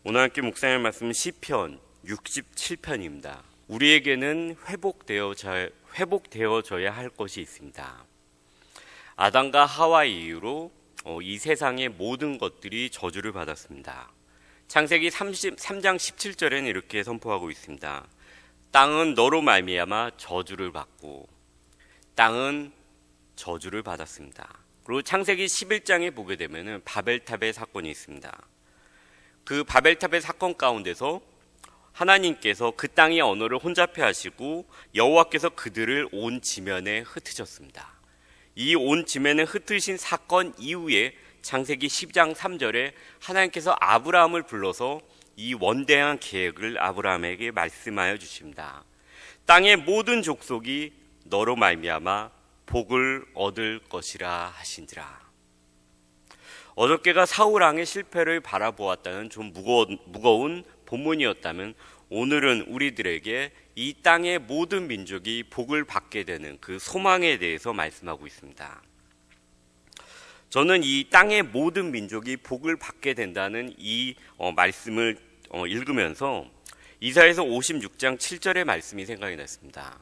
오늘 함께 묵상할 말씀은 시편 67편입니다. 우리에게는 회복되어져야 할 것이 있습니다. 아담과 하와 이후로 이 세상의 모든 것들이 저주를 받았습니다. 창세기 33장 17절에는 이렇게 선포하고 있습니다. 땅은 너로 말미암아 저주를 받고 땅은 저주를 받았습니다. 그리고 창세기 11장에 보게 되면 바벨탑의 사건이 있습니다. 그 바벨탑의 사건 가운데서 하나님께서 그 땅의 언어를 혼잡해 하시고 여호와께서 그들을 온 지면에 흩으셨습니다. 이 온 지면에 흩으신 사건 이후에 창세기 10장 3절에 하나님께서 아브라함을 불러서 이 원대한 계획을 아브라함에게 말씀하여 주십니다. 땅의 모든 족속이 너로 말미암아 복을 얻을 것이라 하신지라. 어저께가 사울 왕의 실패를 바라보았다는 좀 무거운 본문이었다면 오늘은 우리들에게 이 땅의 모든 민족이 복을 받게 되는 그 소망에 대해서 말씀하고 있습니다. 저는 이 땅의 모든 민족이 복을 받게 된다는 이 말씀을 읽으면서 이사야서 56장 7절의 말씀이 생각이 났습니다.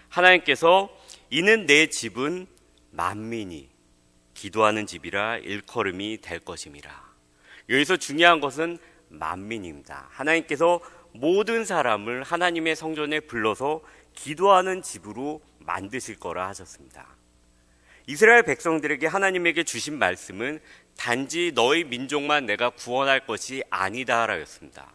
하나님께서 이는 내 집은 만민이 기도하는 집이라 일컬음이 될 것임이라. 여기서 중요한 것은 만민입니다. 하나님께서 모든 사람을 하나님의 성전에 불러서 기도하는 집으로 만드실 거라 하셨습니다. 이스라엘 백성들에게 하나님에게 주신 말씀은 단지 너희 민족만 내가 구원할 것이 아니다라였습니다.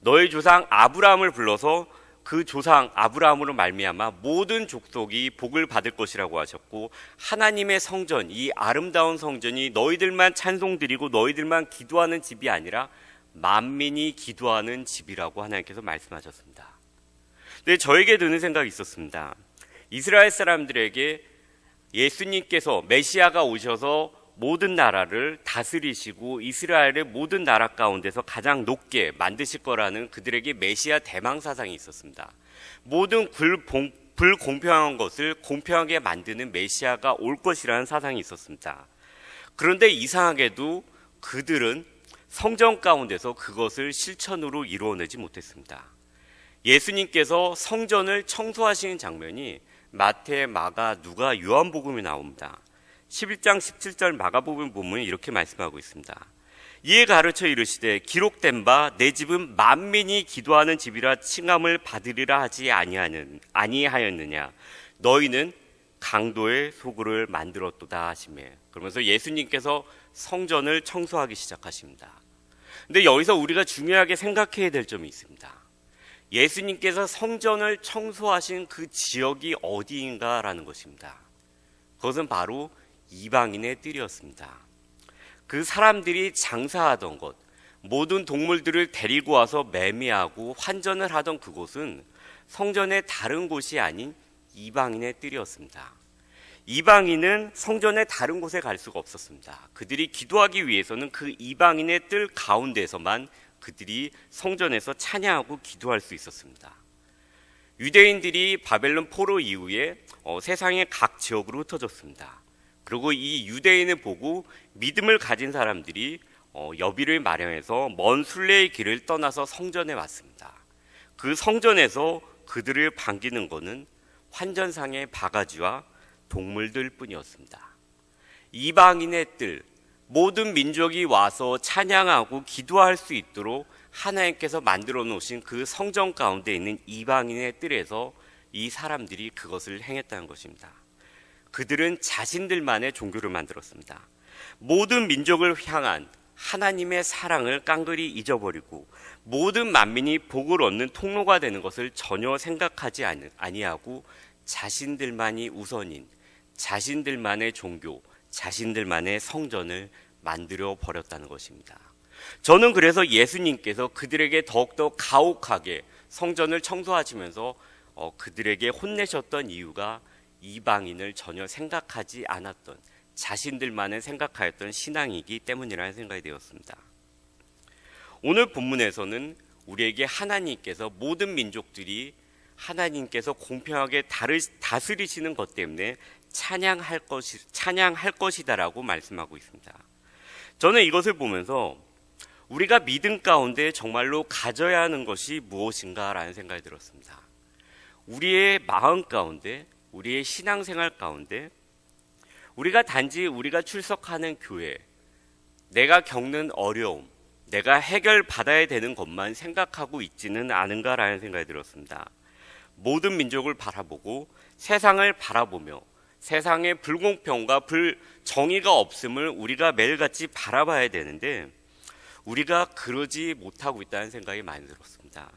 너희 조상 아브라함을 불러서 그 조상 아브라함으로 말미암아 모든 족속이 복을 받을 것이라고 하셨고, 하나님의 성전, 이 아름다운 성전이 너희들만 찬송드리고 너희들만 기도하는 집이 아니라 만민이 기도하는 집이라고 하나님께서 말씀하셨습니다. 근데 저에게 드는 생각이 있었습니다. 이스라엘 사람들에게 예수님께서 메시아가 오셔서 모든 나라를 다스리시고 이스라엘의 모든 나라 가운데서 가장 높게 만드실 거라는 그들에게 메시아 대망 사상이 있었습니다. 모든 불공평한 것을 공평하게 만드는 메시아가 올 것이라는 사상이 있었습니다. 그런데 이상하게도 그들은 성전 가운데서 그것을 실천으로 이루어내지 못했습니다. 예수님께서 성전을 청소하시는 장면이 마태, 마가, 누가, 요한복음에 나옵니다. 11장 17절 마가복음 보면 이렇게 말씀하고 있습니다. 이에 가르쳐 이르시되 기록된 바 내 집은 만민이 기도하는 집이라 칭함을 받으리라 하지 아니하였느냐. 너희는 강도의 소굴을 만들었도다 하시며, 그러면서 예수님께서 성전을 청소하기 시작하십니다. 근데 여기서 우리가 중요하게 생각해야 될 점이 있습니다. 예수님께서 성전을 청소하신 그 지역이 어디인가라는 것입니다. 그것은 바로 이방인의 뜰이었습니다. 그 사람들이 장사하던 것, 모든 동물들을 데리고 와서 매매하고 환전을 하던 그곳은 성전의 다른 곳이 아닌 이방인의 뜰이었습니다. 이방인은 성전의 다른 곳에 갈 수가 없었습니다. 그들이 기도하기 위해서는 그 이방인의 뜰 가운데서만 그들이 성전에서 찬양하고 기도할 수 있었습니다. 유대인들이 바벨론 포로 이후에 세상의 각 지역으로 흩어졌습니다. 그리고 이 유대인을 보고 믿음을 가진 사람들이 여비를 마련해서 먼 순례의 길을 떠나서 성전에 왔습니다. 그 성전에서 그들을 반기는 것은 환전상의 바가지와 동물들 뿐이었습니다. 이방인의 뜰, 모든 민족이 와서 찬양하고 기도할 수 있도록 하나님께서 만들어 놓으신 그 성전 가운데 있는 이방인의 뜰에서 이 사람들이 그것을 행했다는 것입니다. 그들은 자신들만의 종교를 만들었습니다. 모든 민족을 향한 하나님의 사랑을 깡그리 잊어버리고 모든 만민이 복을 얻는 통로가 되는 것을 전혀 생각하지 아니하고 자신들만이 우선인 자신들만의 종교, 자신들만의 성전을 만들어 버렸다는 것입니다. 저는 그래서 예수님께서 그들에게 더욱더 가혹하게 성전을 청소하시면서 그들에게 혼내셨던 이유가 이방인을 전혀 생각하지 않았던, 자신들만을 생각하였던 신앙이기 때문이라는 생각이 되었습니다. 오늘 본문에서는 우리에게 하나님께서 모든 민족들이 하나님께서 공평하게 다스리시는 것 때문에 찬양할 것이다라고 말씀하고 있습니다. 저는 이것을 보면서 우리가 믿음 가운데 정말로 가져야 하는 것이 무엇인가라는 생각이 들었습니다. 우리의 마음 가운데, 우리의 신앙생활 가운데 우리가 단지 우리가 출석하는 교회, 내가 겪는 어려움, 내가 해결받아야 되는 것만 생각하고 있지는 않은가라는 생각이 들었습니다. 모든 민족을 바라보고 세상을 바라보며 세상의 불공평과 불정의가 없음을 우리가 매일같이 바라봐야 되는데 우리가 그러지 못하고 있다는 생각이 많이 들었습니다.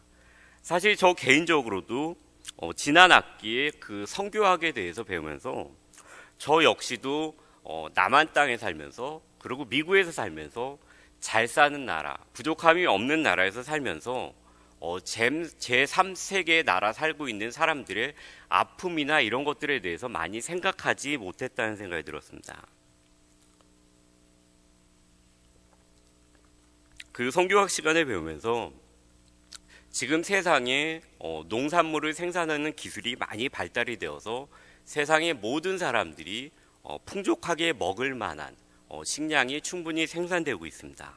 사실 저 개인적으로도 지난 학기에 그 선교학에 대해서 배우면서 저 역시도 남한 땅에 살면서 그리고 미국에서 살면서 잘 사는 나라, 부족함이 없는 나라에서 살면서 제3세계의 나라 살고 있는 사람들의 아픔이나 이런 것들에 대해서 많이 생각하지 못했다는 생각이 들었습니다. 그 선교학 시간에 배우면서 지금 세상에 농산물을 생산하는 기술이 많이 발달이 되어서 세상의 모든 사람들이 풍족하게 먹을 만한 식량이 충분히 생산되고 있습니다.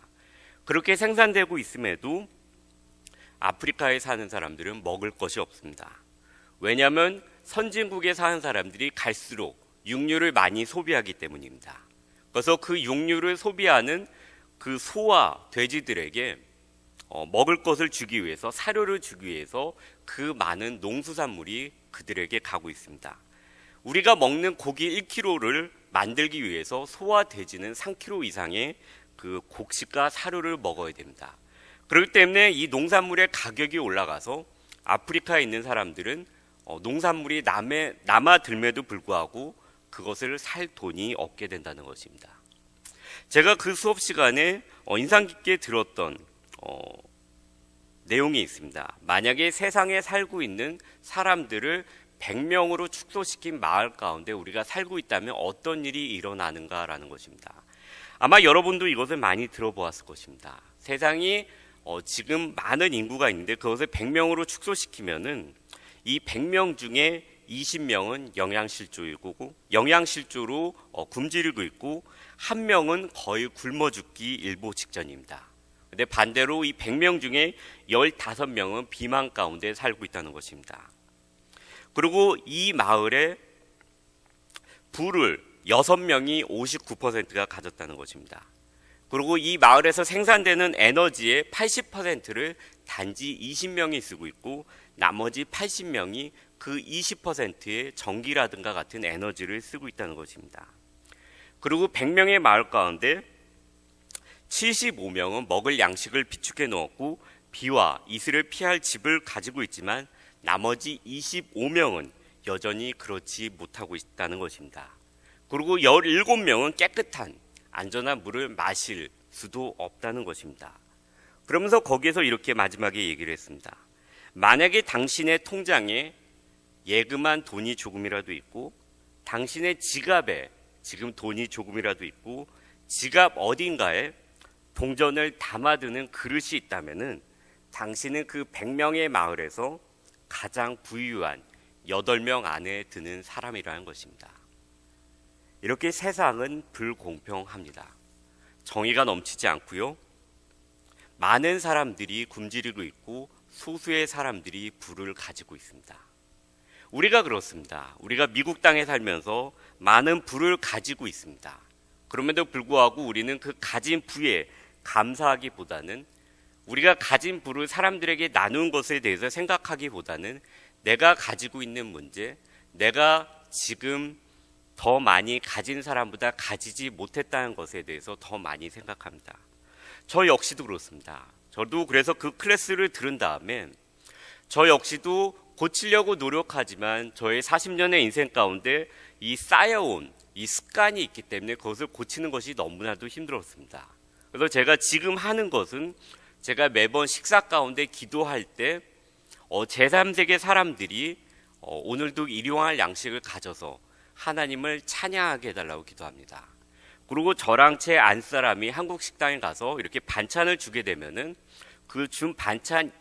그렇게 생산되고 있음에도 아프리카에 사는 사람들은 먹을 것이 없습니다. 왜냐하면 선진국에 사는 사람들이 갈수록 육류를 많이 소비하기 때문입니다. 그래서 그 육류를 소비하는 그 소와 돼지들에게 먹을 것을 주기 위해서, 사료를 주기 위해서 그 많은 농수산물이 그들에게 가고 있습니다. 우리가 먹는 고기 1kg를 만들기 위해서 소와 돼지는 3kg 이상의 그 곡식과 사료를 먹어야 됩니다. 그렇기 때문에 이 농산물의 가격이 올라가서 아프리카에 있는 사람들은 농산물이 남아들매도 불구하고 그것을 살 돈이 없게 된다는 것입니다. 제가 그 수업 시간에 인상 깊게 들었던 내용이 있습니다. 만약에 세상에 살고 있는 사람들을 100명으로 축소시킨 마을 가운데 우리가 살고 있다면 어떤 일이 일어나는가라는 것입니다. 아마 여러분도 이것을 많이 들어보았을 것입니다. 세상이 지금 많은 인구가 있는데 그것을 100명으로 축소시키면은 이 100명 중에 20명은 영양실조로 굶주리고 있고 한 명은 거의 굶어 죽기 일보 직전입니다. 근데 반대로 이 100명 중에 15명은 비만 가운데 살고 있다는 것입니다. 그리고 이 마을에 부를 6명이 59%가 가졌다는 것입니다. 그리고 이 마을에서 생산되는 에너지의 80%를 단지 20명이 쓰고 있고 나머지 80명이 그 20%의 전기라든가 같은 에너지를 쓰고 있다는 것입니다. 그리고 100명의 마을 가운데 75명은 먹을 양식을 비축해 놓았고 비와 이슬을 피할 집을 가지고 있지만 나머지 25명은 여전히 그렇지 못하고 있다는 것입니다. 그리고 17명은 깨끗한 안전한 물을 마실 수도 없다는 것입니다. 그러면서 거기에서 이렇게 마지막에 얘기를 했습니다. 만약에 당신의 통장에 예금한 돈이 조금이라도 있고 당신의 지갑에 지금 돈이 조금이라도 있고 지갑 어딘가에 동전을 담아두는 그릇이 있다면은 당신은 그 100명의 마을에서 가장 부유한 8명 안에 드는 사람이라는 것입니다. 이렇게 세상은 불공평합니다. 정의가 넘치지 않고요. 많은 사람들이 굶주리고 있고 소수의 사람들이 부를 가지고 있습니다. 우리가 그렇습니다. 우리가 미국 땅에 살면서 많은 부를 가지고 있습니다. 그럼에도 불구하고 우리는 그 가진 부에 감사하기보다는 우리가 가진 부를 사람들에게 나눈 것에 대해서 생각하기보다는 내가 가지고 있는 문제, 내가 지금 더 많이 가진 사람보다 가지지 못했다는 것에 대해서 더 많이 생각합니다. 저 역시도 그렇습니다. 저도 그래서 그 클래스를 들은 다음에 저 역시도 고치려고 노력하지만 저의 40년의 인생 가운데 이 쌓여온 이 습관이 있기 때문에 그것을 고치는 것이 너무나도 힘들었습니다. 그래서 제가 지금 하는 것은 제가 매번 식사 가운데 기도할 때 제3세계 사람들이 오늘도 일용할 양식을 가져서 하나님을 찬양하게 해달라고 기도합니다. 그리고 저랑 제 안사람이 한국 식당에 가서 이렇게 반찬을 주게 되면은 그 준 반찬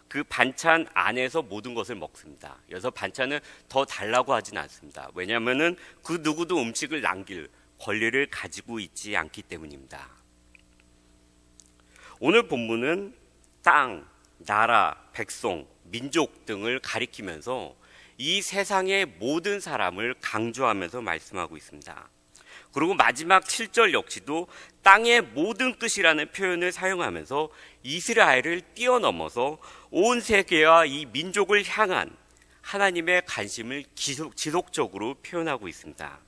그 반찬 안에서 모든 것을 먹습니다. 그래서 반찬을 더 달라고 하진 않습니다. 왜냐하면은 그 누구도 음식을 남길 권리를 가지고 있지 않기 때문입니다. 오늘 본문은 땅, 나라, 백성, 민족 등을 가리키면서 이 세상의 모든 사람을 강조하면서 말씀하고 있습니다. 그리고 마지막 7절 역시도 땅의 모든 끝이라는 표현을 사용하면서 이스라엘을 뛰어넘어서 온 세계와 이 민족을 향한 하나님의 관심을 지속적으로 표현하고 있습니다.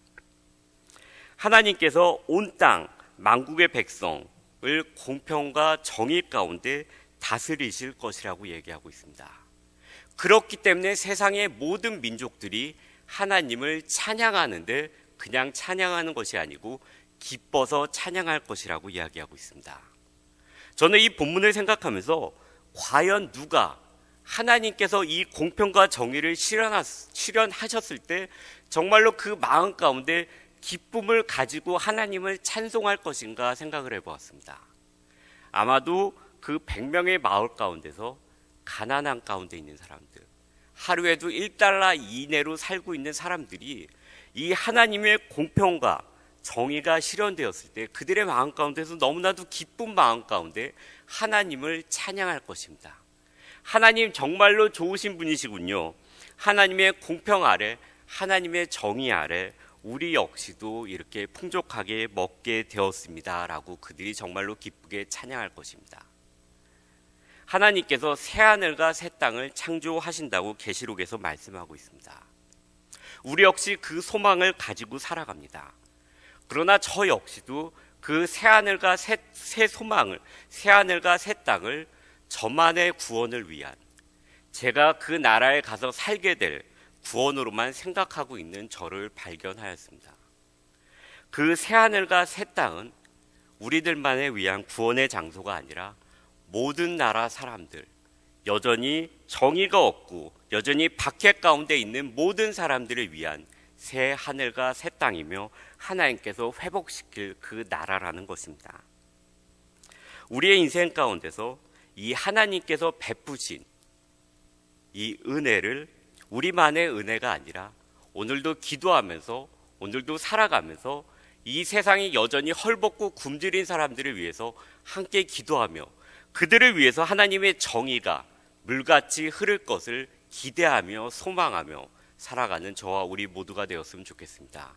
하나님께서 온 땅, 만국의 백성을 공평과 정의 가운데 다스리실 것이라고 얘기하고 있습니다. 그렇기 때문에 세상의 모든 민족들이 하나님을 찬양하는데 그냥 찬양하는 것이 아니고 기뻐서 찬양할 것이라고 이야기하고 있습니다. 저는 이 본문을 생각하면서 과연 누가 하나님께서 이 공평과 정의를 실현하셨을 때 정말로 그 마음 가운데 기쁨을 가지고 하나님을 찬송할 것인가 생각을 해보았습니다. 아마도 그 100명의 마을 가운데서 가난한 가운데 있는 사람들, 하루에도 1달러 이내로 살고 있는 사람들이 이 하나님의 공평과 정의가 실현되었을 때 그들의 마음 가운데서 너무나도 기쁜 마음 가운데 하나님을 찬양할 것입니다. 하나님 정말로 좋으신 분이시군요. 하나님의 공평 아래, 하나님의 정의 아래 우리 역시도 이렇게 풍족하게 먹게 되었습니다 라고 그들이 정말로 기쁘게 찬양할 것입니다. 하나님께서 새하늘과 새 땅을 창조하신다고 계시록에서 말씀하고 있습니다. 우리 역시 그 소망을 가지고 살아갑니다. 그러나 저 역시도 그 새하늘과 새 소망을, 새하늘과 새 땅을 저만의 구원을 위한, 제가 그 나라에 가서 살게 될 구원으로만 생각하고 있는 저를 발견하였습니다. 그 새하늘과 새 땅은 우리들만을 위한 구원의 장소가 아니라 모든 나라 사람들, 여전히 정의가 없고 여전히 박해 가운데 있는 모든 사람들을 위한 새 하늘과 새 땅이며 하나님께서 회복시킬 그 나라라는 것입니다. 우리의 인생 가운데서 이 하나님께서 베푸신 이 은혜를 우리만의 은혜가 아니라 오늘도 기도하면서, 오늘도 살아가면서 이 세상이 여전히 헐벗고 굶주린 사람들을 위해서 함께 기도하며 그들을 위해서 하나님의 정의가 물같이 흐를 것을 기대하며 소망하며 살아가는 저와 우리 모두가 되었으면 좋겠습니다.